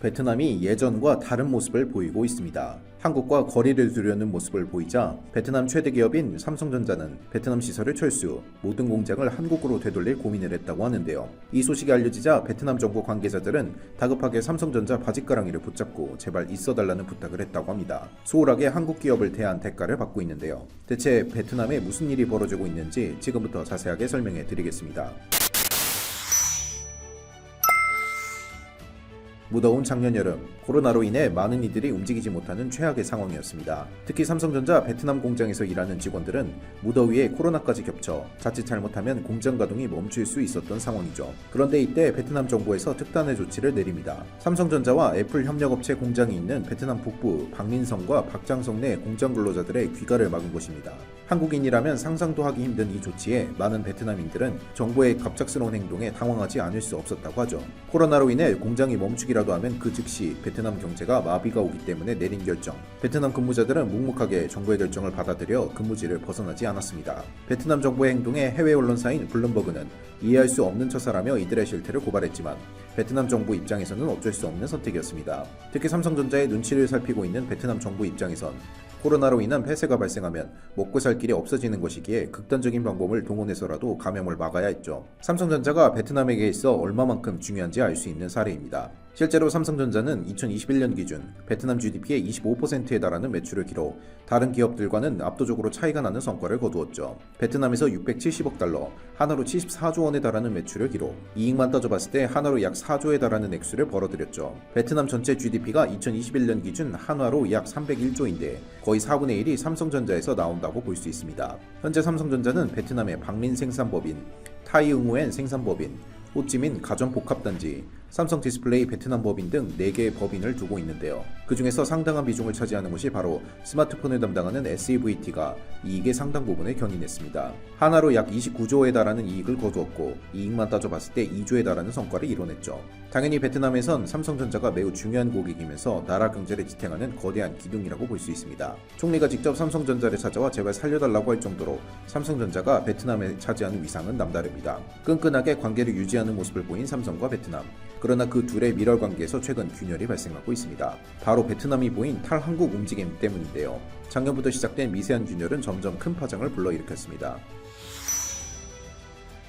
베트남이 예전과 다른 모습을 보이고 있습니다. 한국과 거리를 두려는 모습을 보이자 베트남 최대 기업인 삼성전자는 베트남 시설을 철수, 모든 공장을 한국으로 되돌릴 고민을 했다고 하는데요. 이 소식이 알려지자 베트남 정부 관계자들은 다급하게 삼성전자 바짓가랑이를 붙잡고 제발 있어달라는 부탁을 했다고 합니다. 소홀하게 한국 기업을 대한 대가를 받고 있는데요. 대체 베트남에 무슨 일이 벌어지고 있는지 지금부터 자세하게 설명해 드리겠습니다. 무더운 작년 여름, 코로나로 인해 많은 이들이 움직이지 못하는 최악의 상황이었습니다. 특히 삼성전자 베트남 공장에서 일하는 직원들은 무더위에 코로나까지 겹쳐 자칫 잘못하면 공장 가동이 멈출 수 있었던 상황이죠. 그런데 이때 베트남 정부에서 특단의 조치를 내립니다. 삼성전자와 애플 협력업체 공장이 있는 베트남 북부 박민성과 박장성 내 공장 근로자들의 귀가를 막은 것입니다. 한국인이라면 상상도 하기 힘든 이 조치에 많은 베트남인들은 정부의 갑작스러운 행동에 당황하지 않을 수 없었다고 하죠. 코로나로 인해 공장이 멈추기라도 하면 그 즉시 베트남 경제가 마비가 오기 때문에 내린 결정. 베트남 근무자들은 묵묵하게 정부의 결정을 받아들여 근무지를 벗어나지 않았습니다. 베트남 정부의 행동에 해외 언론사인 블룸버그는 이해할 수 없는 처사라며 이들의 실태를 고발했지만 베트남 정부 입장에서는 어쩔 수 없는 선택이었습니다. 특히 삼성전자의 눈치를 살피고 있는 베트남 정부 입장에선 코로나로 인한 폐쇄가 발생하면 먹고 살 길이 없어지는 것이기에 극단적인 방법을 동원해서라도 감염을 막아야 했죠. 삼성전자가 베트남에게 있어 얼마만큼 중요한지 알 수 있는 사례입니다. 실제로 삼성전자는 2021년 기준 베트남 GDP의 25%에 달하는 매출을 기록, 다른 기업들과는 압도적으로 차이가 나는 성과를 거두었죠. 베트남에서 670억 달러, 하나로 74조 원에 달하는 매출을 기록, 이익만 따져봤을 때 하나로 약 4조에 달하는 액수를 벌어들였죠. 베트남 전체 GDP가 2021년 기준 한화로 약 301조인데 거의 4분의 1이 삼성전자에서 나온다고 볼 수 있습니다. 현재 삼성전자는 베트남의 박린 생산법인, 타이응우엔 생산법인, 호찌민 가전복합단지, 삼성 디스플레이 베트남 법인 등 4개의 법인을 두고 있는데요. 그 중에서 상당한 비중을 차지하는 것이 바로 스마트폰을 담당하는 SEVT가 이익의 상당 부분을 견인했습니다. 하나로 약 29조에 달하는 이익을 거두었고 이익만 따져봤을 때 2조에 달하는 성과를 이뤄냈죠. 당연히 베트남에선 삼성전자가 매우 중요한 고객이면서 나라 경제를 지탱하는 거대한 기둥이라고 볼 수 있습니다. 총리가 직접 삼성전자를 찾아와 제발 살려달라고 할 정도로 삼성전자가 베트남에 차지하는 위상은 남다릅니다. 끈끈하게 관계를 유지하는 모습을 보인 삼성과 베트남. 그러나 그 둘의 밀월 관계에서 최근 균열이 발생하고 있습니다. 바로 베트남이 보인 탈한국 움직임 때문인데요. 작년부터 시작된 미세한 균열은 점점 큰 파장을 불러일으켰습니다.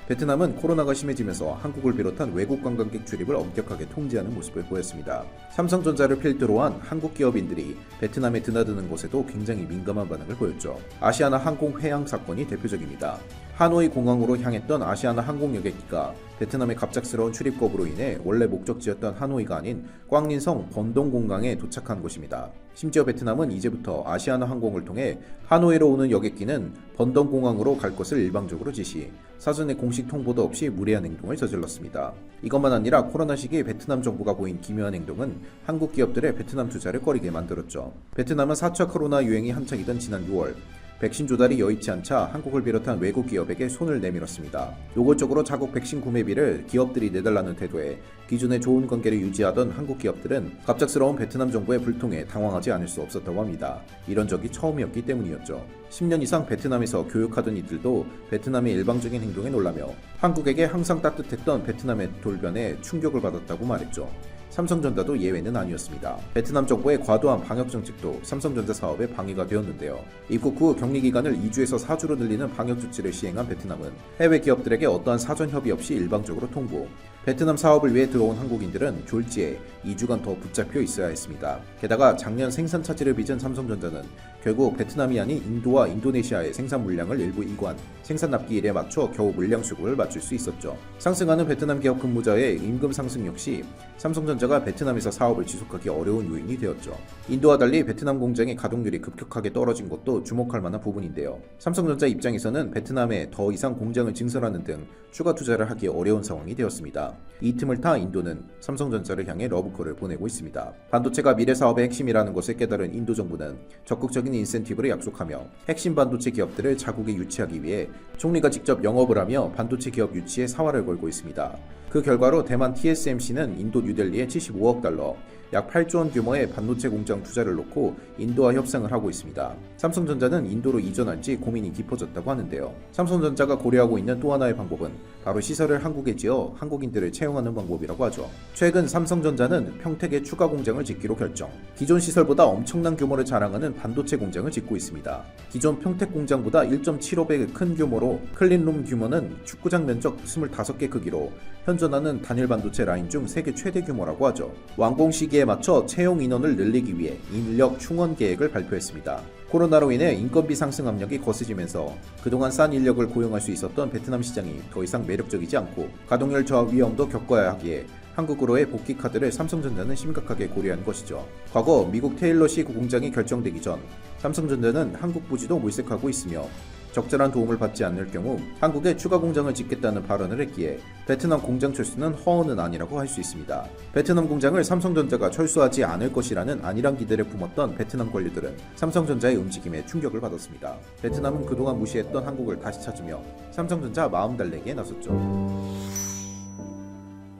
베트남은 코로나가 심해지면서 한국을 비롯한 외국 관광객 출입을 엄격하게 통제하는 모습을 보였습니다. 삼성전자를 필두로 한 한국 기업인들이 베트남에 드나드는 곳에도 굉장히 민감한 반응을 보였죠. 아시아나 항공 회항 사건이 대표적입니다. 하노이 공항으로 향했던 아시아나 항공 여객기가 베트남의 갑작스러운 출입 거부로 인해 원래 목적지였던 하노이가 아닌 꽝린성 번동 공항에 도착한 곳입니다. 심지어 베트남은 이제부터 아시아나 항공을 통해 하노이로 오는 여객기는 번동 공항으로 갈 것을 일방적으로 지시, 사전에 공식 통보도 없이 무례한 행동을 저질렀습니다. 이것만 아니라 코로나 시기 베트남 정부가 보인 기묘한 행동은 한국 기업들의 베트남 투자를 꺼리게 만들었죠. 베트남은 4차 코로나 유행이 한창이던 지난 6월 백신 조달이 여의치 않자 한국을 비롯한 외국 기업에게 손을 내밀었습니다. 노골적으로 자국 백신 구매비를 기업들이 내달라는 태도에 기존의 좋은 관계를 유지하던 한국 기업들은 갑작스러운 베트남 정부의 불통에 당황하지 않을 수 없었다고 합니다. 이런 적이 처음이었기 때문이었죠. 10년 이상 베트남에서 교육하던 이들도 베트남의 일방적인 행동에 놀라며 한국에게 항상 따뜻했던 베트남의 돌변에 충격을 받았다고 말했죠. 삼성전자도 예외는 아니었습니다. 베트남 정부의 과도한 방역 정책도 삼성전자 사업에 방해가 되었는데요. 입국 후 격리 기간을 2주에서 4주로 늘리는 방역 조치를 시행한 베트남은 해외 기업들에게 어떠한 사전 협의 없이 일방적으로 통보, 베트남 사업을 위해 들어온 한국인들은 졸지에 2주간 더 붙잡혀 있어야 했습니다. 게다가 작년 생산 차질을 빚은 삼성전자는 결국 베트남이 아닌 인도와 인도네시아의 생산 물량을 일부 이관, 생산 납기일에 맞춰 겨우 물량 수급을 맞출 수 있었죠. 상승하는 베트남 기업 근무자의 임금 상승 역시 삼성전자가 베트남에서 사업을 지속하기 어려운 요인이 되었죠. 인도와 달리 베트남 공장의 가동률이 급격하게 떨어진 것도 주목할 만한 부분인데요. 삼성전자 입장에서는 베트남에 더 이상 공장을 증설하는 등 추가 투자를 하기 어려운 상황이 되었습니다. 이 틈을 타 인도는 삼성전자를 향해 러브콜을 보내고 있습니다. 반도체가 미래 사업의 핵심이라는 것을 깨달은 인도 정부는 적극적인 인센티브를 약속하며 핵심 반도체 기업들을 자국에 유치하기 위해 총리가 직접 영업을 하며 반도체 기업 유치에 사활을 걸고 있습니다. 그 결과로 대만 TSMC는 인도 뉴델리에 75억 달러, 약 8조 원 규모의 반도체 공장 투자를 놓고 인도와 협상을 하고 있습니다. 삼성전자는 인도로 이전할지 고민이 깊어졌다고 하는데요. 삼성전자가 고려하고 있는 또 하나의 방법은 바로 시설을 한국에 지어 한국인들을 채용하는 방법이라고 하죠. 최근 삼성전자는 평택에 추가 공장을 짓기로 결정. 기존 시설보다 엄청난 규모를 자랑하는 반도체 공장을 짓고 있습니다. 기존 평택 공장보다 1.75배 큰 규모로 클린룸 규모는 축구장 면적 25개 크기로 현존하는 단일 반도체 라인 중 세계 최대 규모라고 하죠. 완공 시기에 맞춰 채용 인원을 늘리기 위해 인력 충원 계획을 발표했습니다. 코로나로 인해 인건비 상승 압력이 거세지면서 그동안 싼 인력을 고용할 수 있었던 베트남 시장이 더 이상 매력적이지 않고 가동률 저하 위험도 겪어야 하기에 한국으로의 복귀 카드를 삼성전자는 심각하게 고려한 것이죠. 과거 미국 테일러시 공장이 결정되기 전 삼성전자는 한국 부지도 물색하고 있으며 적절한 도움을 받지 않을 경우 한국에 추가 공장을 짓겠다는 발언을 했기에 베트남 공장 철수는 허언은 아니라고 할 수 있습니다. 베트남 공장을 삼성전자가 철수하지 않을 것이라는 안일한 기대를 품었던 베트남 관료들은 삼성전자의 움직임에 충격을 받았습니다. 베트남은 그동안 무시했던 한국을 다시 찾으며 삼성전자 마음 달래기에 나섰죠.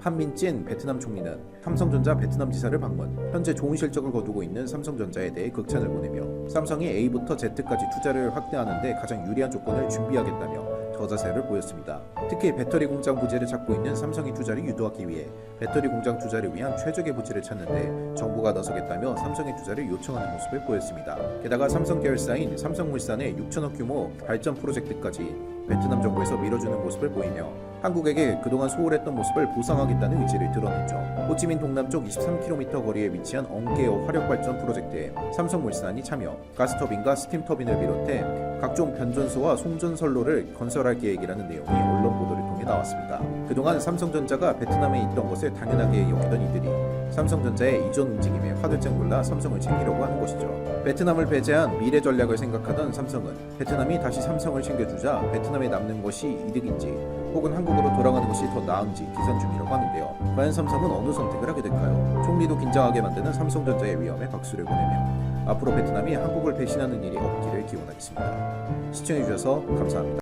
판민진 베트남 총리는 삼성전자 베트남 지사를 방문, 현재 좋은 실적을 거두고 있는 삼성전자에 대해 극찬을 보내며 삼성이 A부터 Z까지 투자를 확대하는 데 가장 유리한 조건을 준비하겠다며 저자세를 보였습니다. 특히 배터리 공장 부지를 찾고 있는 삼성이 투자를 유도하기 위해 배터리 공장 투자를 위한 최적의 부지를 찾는데 정부가 나서겠다며 삼성의 투자를 요청하는 모습을 보였습니다. 게다가 삼성 계열사인 삼성물산의 6천억 규모 발전 프로젝트까지 베트남 정부에서 밀어주는 모습을 보이며 한국에게 그동안 소홀했던 모습을 보상하겠다는 의지를 드러냈죠. 호치민 동남쪽 23km 거리에 위치한 엉게어 화력발전 프로젝트에 삼성물산이 참여, 가스터빈과 스팀터빈을 비롯해 각종 변전소와 송전선로를 건설할 계획이라는 내용이 언론 보도를 통해 나왔습니다. 그동안 삼성전자가 베트남에 있던 것을 당연하게 여기던 이들이 삼성전자의 이전 움직임에 화들짝 놀라 삼성을 챙기려고 하는 것이죠. 베트남을 배제한 미래 전략을 생각하던 삼성은 베트남이 다시 삼성을 챙겨주자 베트남에 남는 것이 이득인지 혹은 한국으로 돌아가는 것이 더 나은지 계산 중이라고 하는데요. 과연 삼성은 어느 선택을 하게 될까요? 총리도 긴장하게 만드는 삼성전자의 위험에 박수를 보내며 앞으로 베트남이 한국을 배신하는 일이 없기를 기원하겠습니다. 시청해주셔서 감사합니다.